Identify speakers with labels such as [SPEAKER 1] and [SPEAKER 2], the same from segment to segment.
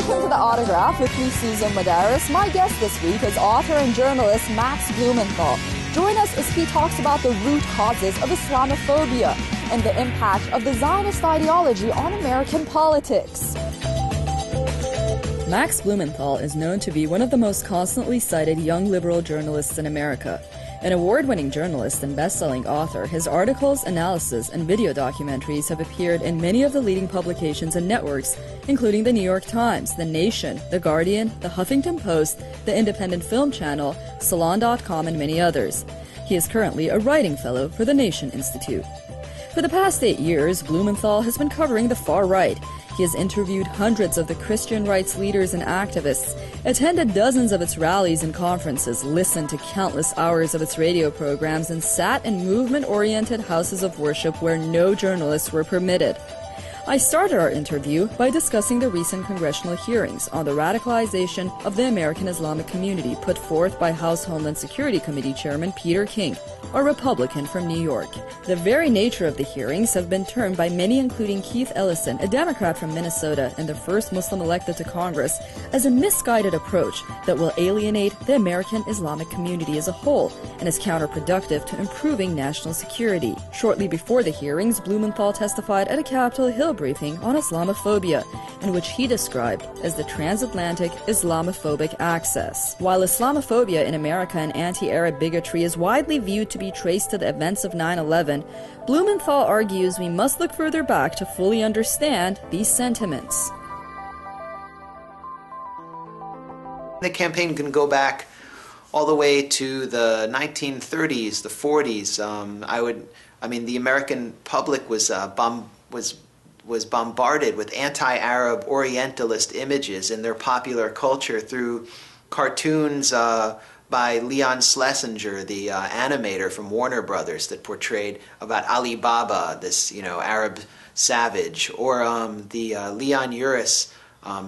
[SPEAKER 1] Welcome to The Autograph with me, Susan Madaris. My guest this week is author and journalist Max Blumenthal. Join us as he talks about the root causes of Islamophobia and the impact of the Zionist ideology on American politics. Max Blumenthal is known to be one of the most constantly cited young liberal journalists in America. An award-winning journalist and best-selling author, his articles, analysis, and video documentaries have appeared in many of the leading publications and networks, including The New York Times, The Nation, The Guardian, The Huffington Post, The Independent Film Channel, Salon.com, and many others. He is currently a writing fellow for the Nation Institute. For the past 8 years, Blumenthal has been covering the far right. He has interviewed hundreds of the Christian rights leaders and activists, attended dozens of its rallies and conferences, listened to countless hours of its radio programs, and sat in movement-oriented houses of worship where no journalists were permitted. I started our interview by discussing the recent congressional hearings on the radicalization of the American Islamic community put forth by House Homeland Security Committee Chairman Peter King, a Republican from New York. The very nature of the hearings have been termed by many, including Keith Ellison, a Democrat from Minnesota and the first Muslim elected to Congress, as a misguided approach that will alienate the American Islamic community as a whole and is counterproductive to improving national security. Shortly before the hearings, Blumenthal testified at a Capitol Hill briefing on Islamophobia, in which he described as the transatlantic Islamophobic axis. While Islamophobia in America and anti-Arab bigotry is widely viewed to be traced to the events of 9/11, Blumenthal argues we must look further back to fully understand these sentiments.
[SPEAKER 2] The campaign can go back all the way to the 1930s, the 40s. The American public was bombarded with anti-Arab Orientalist images in their popular culture through cartoons by Leon Schlesinger, the animator from Warner Brothers, that portrayed about Ali Baba, this Arab savage, or the Leon Uris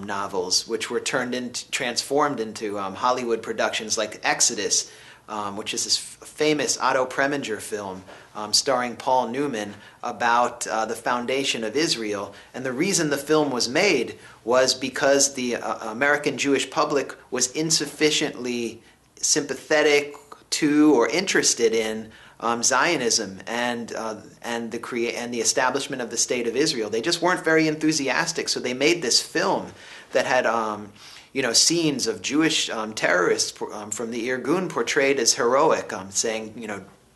[SPEAKER 2] novels, which were transformed into Hollywood productions like Exodus, which is this famous Otto Preminger film starring Paul Newman about the foundation of Israel. And the reason the film was made was because the American Jewish public was insufficiently sympathetic to or interested in Zionism and the establishment of the State of Israel. They just weren't very enthusiastic, so they made this film that had scenes of Jewish terrorists from the Irgun portrayed as heroic, saying,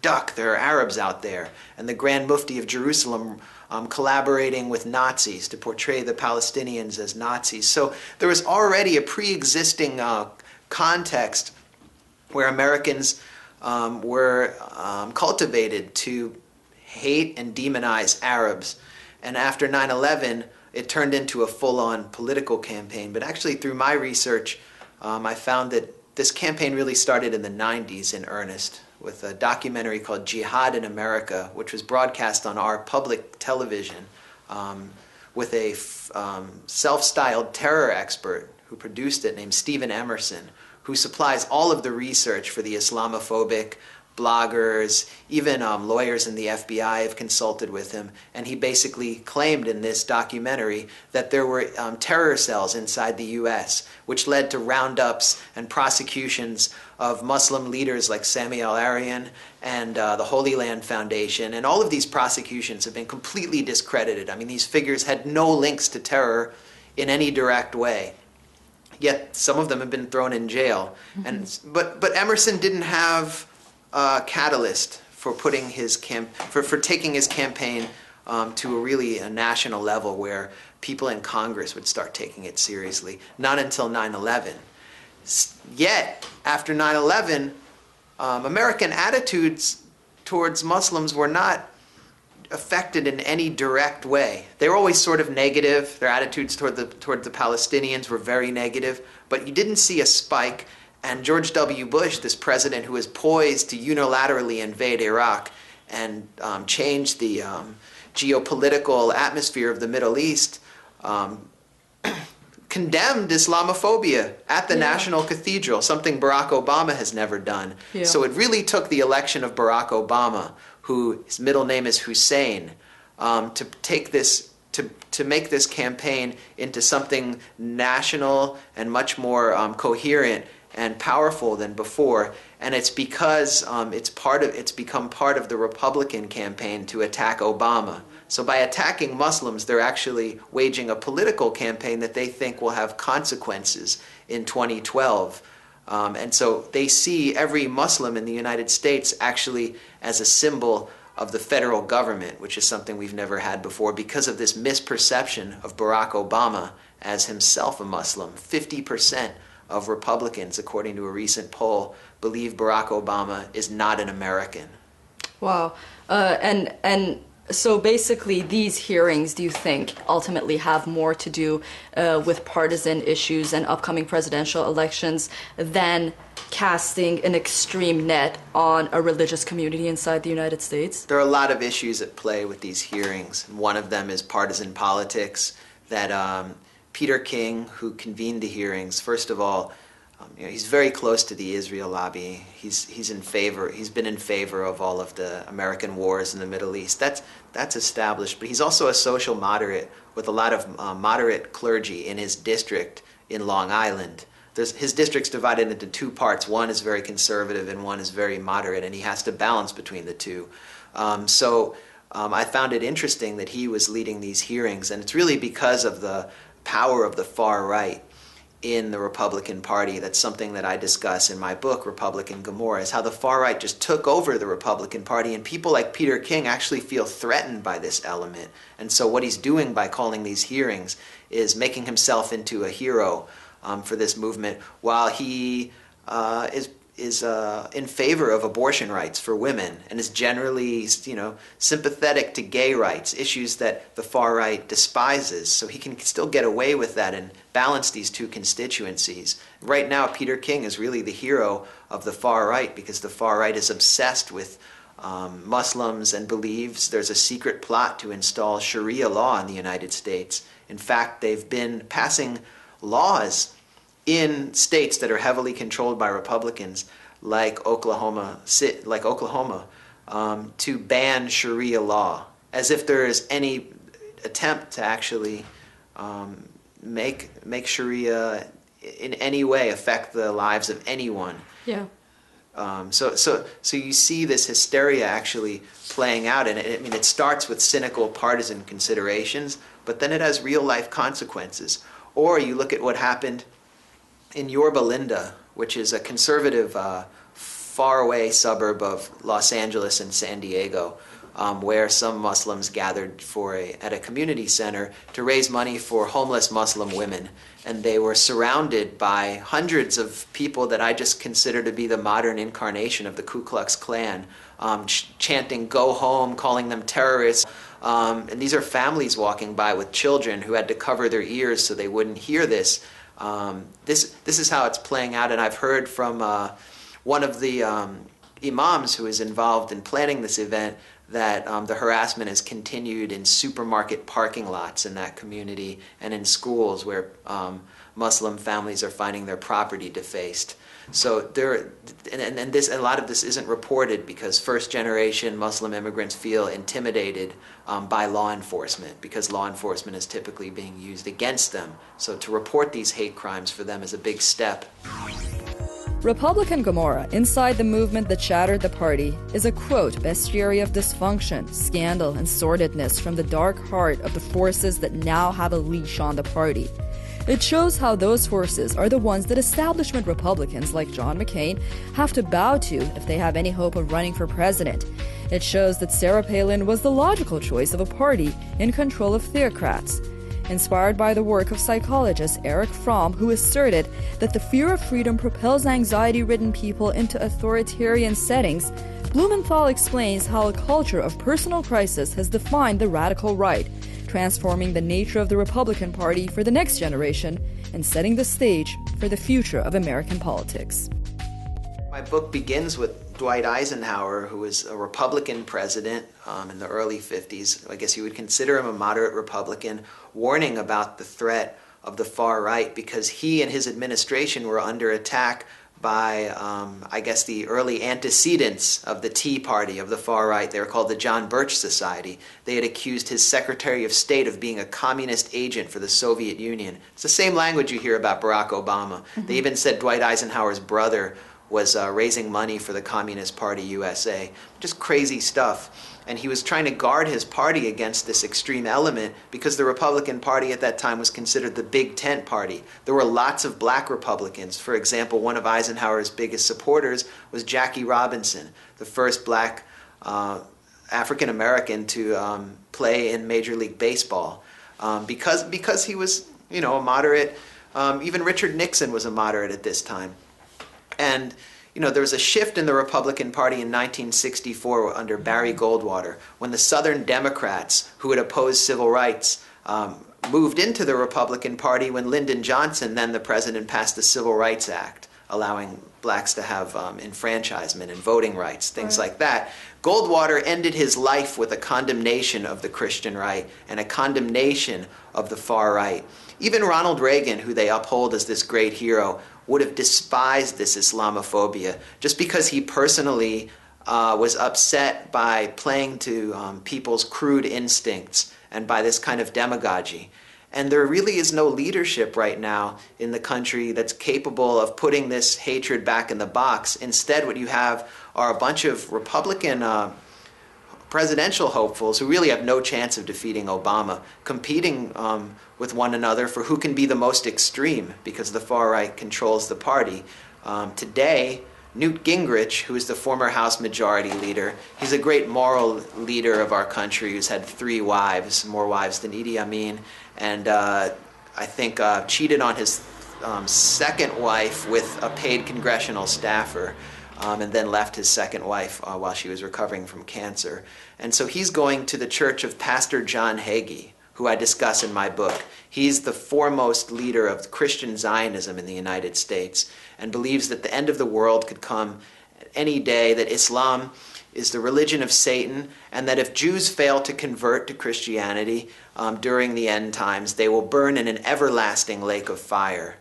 [SPEAKER 2] duck, there are Arabs out there, and the Grand Mufti of Jerusalem collaborating with Nazis to portray the Palestinians as Nazis. So there was already a pre-existing context where Americans were cultivated to hate and demonize Arabs. And after 9/11, it turned into a full-on political campaign. But actually, through my research, I found that this campaign really started in the 90s in earnest, with a documentary called Jihad in America, which was broadcast on our public television with a self-styled terror expert who produced it named Stephen Emerson, who supplies all of the research for the Islamophobic bloggers, even lawyers in the FBI have consulted with him, and he basically claimed in this documentary that there were terror cells inside the U.S., which led to roundups and prosecutions of Muslim leaders like Sami al-Arian and the Holy Land Foundation, and all of these prosecutions have been completely discredited. I mean, these figures had no links to terror in any direct way. Yet some of them have been thrown in jail. Mm-hmm. But Emerson didn't have a catalyst for putting his for taking his campaign to a national level where people in Congress would start taking it seriously. Not until 9/11. Yet after 9/11, American attitudes towards Muslims were not affected in any direct way. They were always sort of negative. Their attitudes toward the Palestinians were very negative, but you didn't see a spike. And George W. Bush, this president who was poised to unilaterally invade Iraq and change the geopolitical atmosphere of the Middle East, condemned Islamophobia at the National Cathedral, something Barack Obama has never done. Yeah. So it really took the election of Barack Obama, whose middle name is Hussein, to take this to make this campaign into something national and much more coherent and powerful than before. And it's because it's become part of the Republican campaign to attack Obama. So by attacking Muslims, they're actually waging a political campaign that they think will have consequences in 2012. And so they see every Muslim in the United States actually as a symbol of the federal government, which is something we've never had before because of this misperception of Barack Obama as himself a Muslim. 50% of Republicans, according to a recent poll, believe Barack Obama is not an American.
[SPEAKER 1] Wow. And so basically these hearings, do you think, ultimately have more to do with partisan issues and upcoming presidential elections than casting an extreme net on a religious community inside the United States?
[SPEAKER 2] There are a lot of issues at play with these hearings. One of them is partisan politics, that Peter King, who convened the hearings, first of all, he's very close to the Israel lobby. He's been in favor of all of the American wars in the Middle East. That's established. But he's also a social moderate with a lot of moderate clergy in his district in Long Island. His district's divided into two parts. One is very conservative and one is very moderate, and he has to balance between the two. I found it interesting that he was leading these hearings, and it's really because of the power of the far right in the Republican Party. That's something that I discuss in my book, Republican Gomorrah, is how the far right just took over the Republican Party, and people like Peter King actually feel threatened by this element. And so what he's doing by calling these hearings is making himself into a hero for this movement, while he is in favor of abortion rights for women and is generally, sympathetic to gay rights, issues that the far right despises. So he can still get away with that and balance these two constituencies. Right now, Peter King is really the hero of the far right because the far right is obsessed with Muslims and believes there's a secret plot to install Sharia law in the United States. In fact, they've been passing laws in states that are heavily controlled by Republicans, like Oklahoma, to ban Sharia law, as if there is any attempt to actually make Sharia in any way affect the lives of anyone.
[SPEAKER 1] Yeah.
[SPEAKER 2] So you see this hysteria actually playing out, and it starts with cynical partisan considerations, but then it has real life consequences. Or you look at what happened in Yorba Linda, which is a conservative, faraway suburb of Los Angeles and San Diego, where some Muslims gathered at a community center to raise money for homeless Muslim women. And they were surrounded by hundreds of people that I just consider to be the modern incarnation of the Ku Klux Klan, chanting "Go home," calling them terrorists. And these are families walking by with children who had to cover their ears so they wouldn't hear this. This is how it's playing out, and I've heard from one of the imams who is involved in planning this event that the harassment has continued in supermarket parking lots in that community and in schools where Muslim families are finding their property defaced. So a lot of this isn't reported because first-generation Muslim immigrants feel intimidated by law enforcement because law enforcement is typically being used against them. So to report these hate crimes for them is a big step.
[SPEAKER 1] Republican Gomorrah, inside the movement that shattered the party, is a, quote, bestiary of dysfunction, scandal, and sordidness from the dark heart of the forces that now have a leash on the party. It shows how those forces are the ones that establishment Republicans like John McCain have to bow to if they have any hope of running for president. It shows that Sarah Palin was the logical choice of a party in control of theocrats. Inspired by the work of psychologist Erich Fromm, who asserted that the fear of freedom propels anxiety-ridden people into authoritarian settings, Blumenthal explains how a culture of personal crisis has defined the radical right, transforming the nature of the Republican Party for the next generation and setting the stage for the future of American politics.
[SPEAKER 2] My book begins with Dwight Eisenhower, who was a Republican president in the early 50s. I guess you would consider him a moderate Republican, warning about the threat of the far right because he and his administration were under attack by, I guess, the early antecedents of the Tea Party, of the far right. They were called the John Birch Society. They had accused his Secretary of State of being a communist agent for the Soviet Union. It's the same language you hear about Barack Obama. They even said Dwight Eisenhower's brother was raising money for the Communist Party USA. Just crazy stuff. And he was trying to guard his party against this extreme element because the Republican Party at that time was considered the big tent party. There were lots of black Republicans. For example, one of Eisenhower's biggest supporters was Jackie Robinson, the first black African American to play in Major League Baseball. Because he was, a moderate. Even Richard Nixon was a moderate at this time. And there was a shift in the Republican Party in 1964 under Barry Goldwater, when the Southern Democrats, who had opposed civil rights, moved into the Republican Party when Lyndon Johnson, then the president, passed the Civil Rights Act, allowing blacks to have enfranchisement and voting rights, things like that. Goldwater ended his life with a condemnation of the Christian right and a condemnation of the far right. Even Ronald Reagan, who they uphold as this great hero, would have despised this Islamophobia just because he personally was upset by playing to people's crude instincts and by this kind of demagogy. And there really is no leadership right now in the country that's capable of putting this hatred back in the box. Instead, what you have are a bunch of Republican presidential hopefuls who really have no chance of defeating Obama, competing with one another for who can be the most extreme, because the far right controls the party. Today, Newt Gingrich, who is the former House Majority Leader, he's a great moral leader of our country who's had 3 wives, more wives than Idi Amin, and I think cheated on his second wife with a paid congressional staffer. And then left his second wife while she was recovering from cancer. And so he's going to the church of Pastor John Hagee, who I discuss in my book. He's the foremost leader of Christian Zionism in the United States and believes that the end of the world could come any day, that Islam is the religion of Satan, and that if Jews fail to convert to Christianity during the end times, they will burn in an everlasting lake of fire.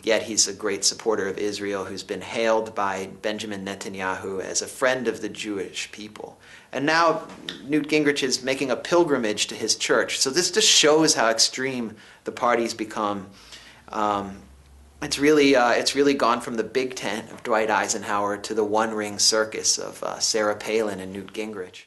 [SPEAKER 2] Yet he's a great supporter of Israel who's been hailed by Benjamin Netanyahu as a friend of the Jewish people. And now Newt Gingrich is making a pilgrimage to his church. So this just shows how extreme the party's become. It's really gone from the big tent of Dwight Eisenhower to the one-ring circus of Sarah Palin and Newt Gingrich.